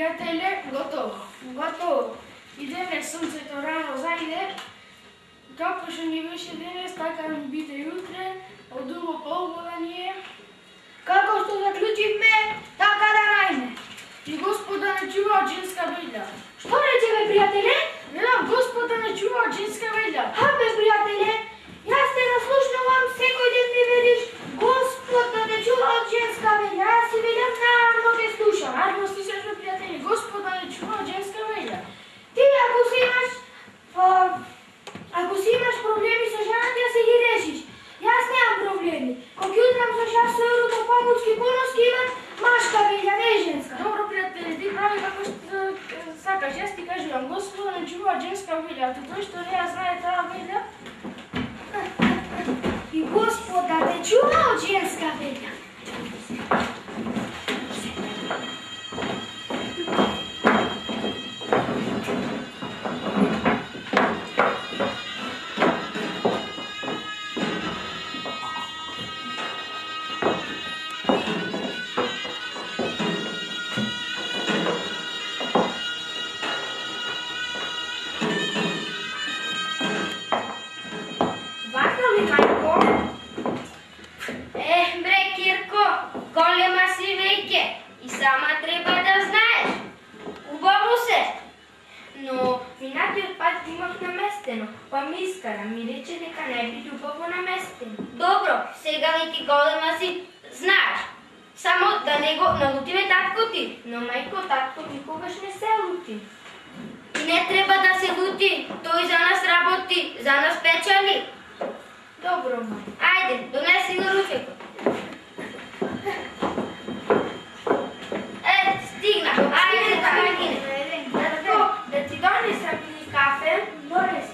приятеле, готово. Готово. Идеме сонцето рано зајде. Како што ни беше денес, така ни биде јутре, од друго полгодание. Како што заклучивме, така да најме. И Господа не чува од женска велја. Што рече бе, пријателе? Велам, Господа не чува од женска велја. Бе, пријателе, јас те наслушнувам, секој ден ми велиш Господ да те чува од женска велја. Јас си велям, нарно те слушам. Нарно слушаш бе, пријатели, Господа не чува од женска велја. Ти ако си имаш проблеми со жената, ја се ги решиш. Јас немам проблеми. Кога ќе утрам со шофьорот помоцки поноски имам машка велја, не женска. Добро, пријатели, ти прави како што сакаш. Јас ти кажувам, Господа не чува од женска велја, а тој што не ја знае таа велја. И Господа те чува од женска велја. Па ми искара, ми рече дека не би убаво наместен. Добро, сега ли ти голема си, знаеш. Само да не го налутиме татко ти. Но мајко, татко никогаш не се лути. И не треба да се лути, тој за нас работи, за нас печали. Добро, мај. Ајде, донеси го ручекот. Стигна, ајде да магине. Да ти донесам и кафе? Донеси.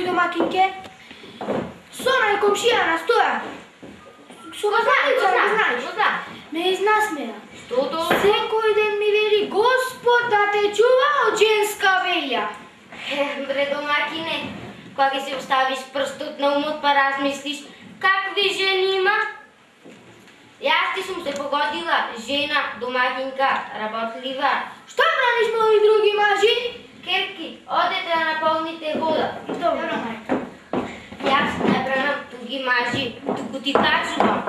Домакинке, Сона и комшија на Стојан. Го знаеш? Ме изнасмеа. Што то? Секој ден ми вели Господ да те чува од женска велја. Бре, домакине, кога се оставиш прстот на умот па размислиш, какви жени има? Јас ти сум се погодила, жена, домакинка, работлива. Што браниш мои други мажи? Керки, одете да наполните вода. Добро, мајка. Јас не бранам туги мажи, туку ти кажувам.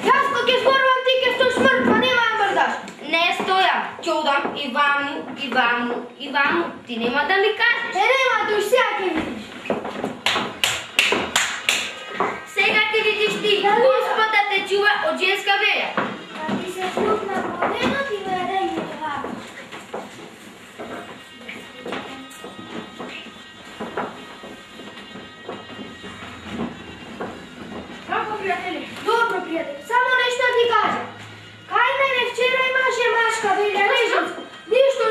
Јас кога ќе зборувам ти ќе стоиш мртва, нема да мрдаш. Не стојам, ќе одам и ваму. Ти нема да ми кажеш. Нема, тој сега ќе видиш. Сега ќе видиш ти, Господ да те чува од женска велја. Да ти се слухна водено, ти ме да име вака. Добро, пријатели, само нешто ти кажа. Кај мене вчера имаше машка велја, не женска. Ништо.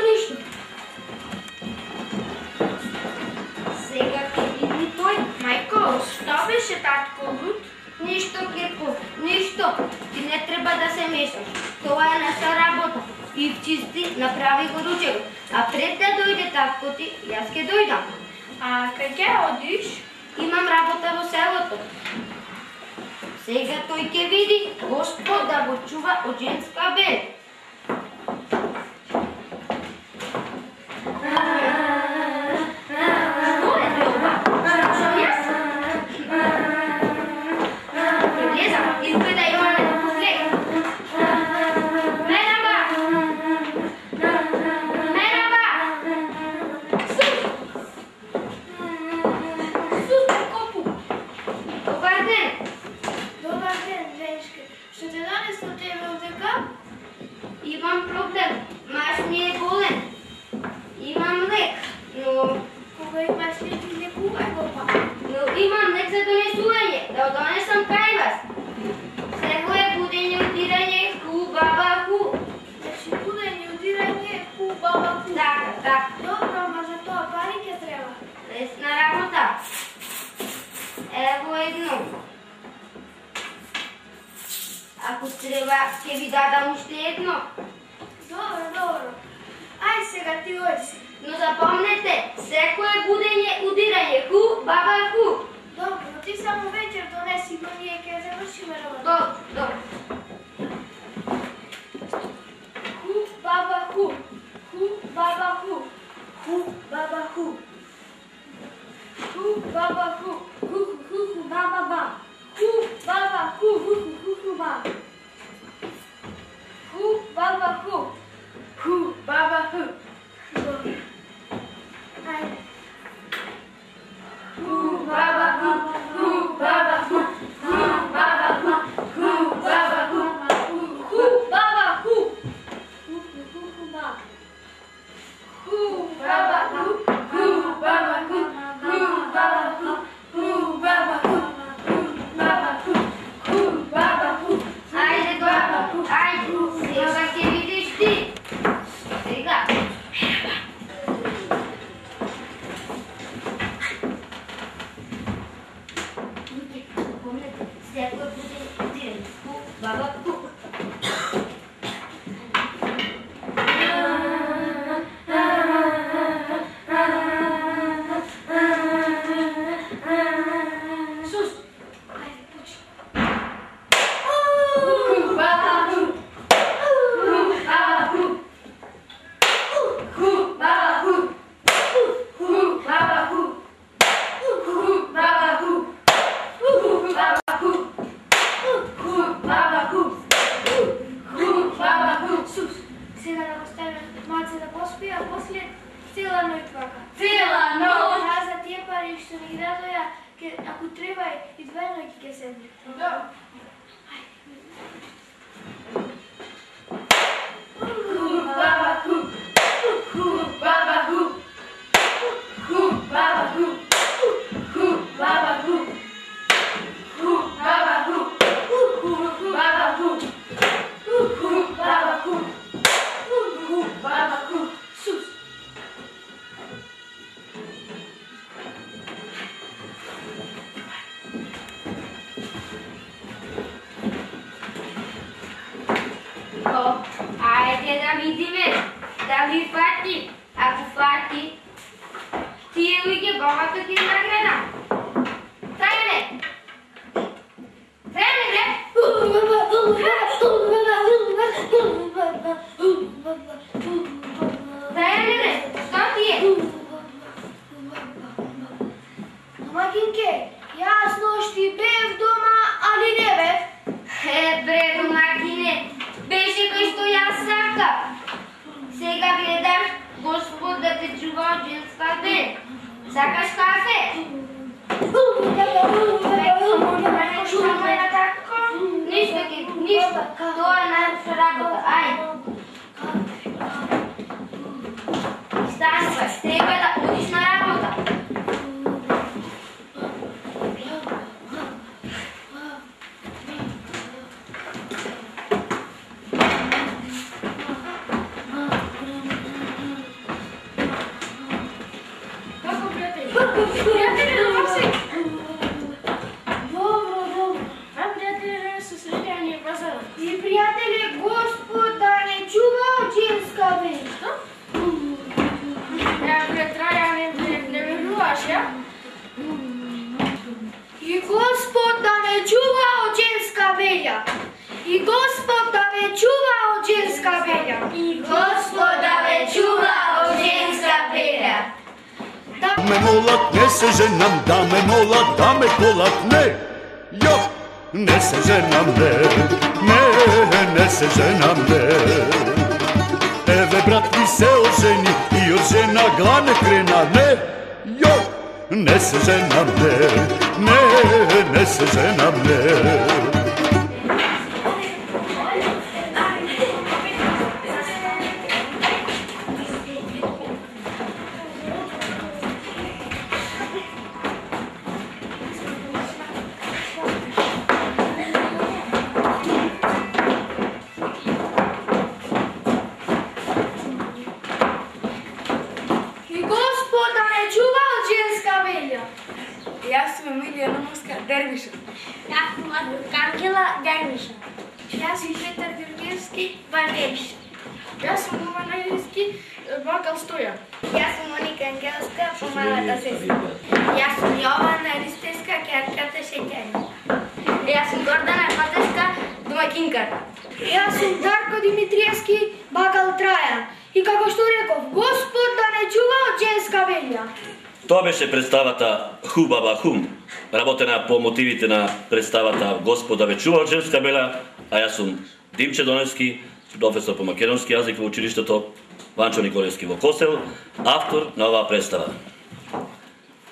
Сега ќе види тој, мајко, што беше татко луд? Ништо, Кирко, ништо. Ти не треба да се мешаш. Тоа е наша работа. И чисти, направи го ручекот. А пред да дојде татко ти, јас ќе дојдам. А кај ќе одиш? Имам работа во селото. Сега тој ќе види Господ да го чува од женска велја. Имам проблем. Маш ми е болен. Имам лек, но... Кога имаш лек и лекувај го па. Но имам лек за донесување, да го донесам кај вас. Сега е будење, удирање, баба, Значи будење, удирање, баба, Така. Добро, ама за тоа пари ќе треба. Лесна работа. Ево едно. Ако трябва, ќе ви дадам уште едно. Dobro. Aj сега ти оди. Но запомнете, секое будење удирање ху, баба ху. Dobro, ti samo večer donesi go nije kaj završime работа. Dobro. Hu, baba hu. Hu, baba hu. Hu, baba hu. Hu, baba hu. Hu, baba ba. Hu, baba hu. Hu, ba. Hu, baba hu. Hu, baba, hu. Dobro. Ajde. Hu, baba, hu. Hu, baba, hu. Hu, baba, hu. Hu, baba, hu. Hu, baba hu. Hu, ba. Hu, baba, hu. Hu, baba, hu. Hu, baba, hu. Hu, baba, hu. Hu, baba, hu. Hu, baba, hu. Ajde, baba, ajde. Сега ќе видиш ти. Сега. Помнете, секој будење удирање ху, баба ху. Sus. Ajde, puči. Hu, baba, hu. Hu, baba, hu. Hu, baba, hu. Hu, baba, hu. Hu, baba, hu. Hu, baba, hu. Hu, baba, hu. Hu, baba, hu. Sus. Сега да го ставим малце да поспи, а после цела ноќ вака. Цела ноќ. А за тие пари што ни ги дадоја, ако треба и 2 ноќи ќе седне. Да. Hu, baba, hu. Hu, baba, hu. Hu, baba, hu. Hu, baba, hu. Hu, baba, hu. Hu, baba, hu. Hu, baba, hu. Hu, baba, hu. Sus. Ajde da vidime, da li fati. Ако фати, тие луѓе бабата ќе награда. Трае не? Што ти е? Домакинке, јас ношти бев дома, али не бев. Бре, домакине, беше кај што јас сакав. Сега гледаш, Господ да те чува од женска бе. Сакаш кафе? Ништо, тоа е наша работа. Ајде. Стануваш, треба да одиш на работа. Како пријатели? Пријатели, добро си? Добро. А пријатели, не се среќање пазар. И пријатели, Господ да не чува од женска бе. Пред Траја не веруваш, ја? И Господ да не чува од женска белја. И Господ да не чува од женска белја. И Господ да ме чува од женска белја. Me molak, ne se ženam, da me molak, da me kolak, ne, jo, ne se ženam, ne se ženam, ne. Eve brat mi se oženi i od žena glane krena, ne, jo, ne se ženam, ne se ženam, ne. И Господ да не чува од женска белја. Јас сум Емилија Номовска, дервишот. Јас сум Ангела Ďarniša. Ja som Petar Georgievský, Vangeviš. ja som Roman Najevský, Bakal Stoja. Ja som Monika Angelská, pomalá sestra. Ja som Jovana Ristevská, Kjarkata Šeťaňa. Ja som Gordana Pateská, domaćinka. Ja som Darko Dimitrievski, Bakal Trajan. I kako što rekao, Gospod da ne čuva od ženska velja. Това беше представата Ху баба хум, работена по мотивите на представата Господа ве чува од женска беля, а јас сум Димче Доневски, професор по македонски јазик во училиштето Ванчо Николевски во Косел, автор на оваа представа.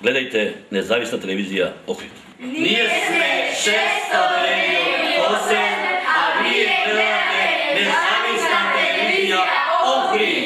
Гледајте независна телевизија Охрид. Ние сме 600 телевизија Косел, а вие гледате независна телевизија Охрид.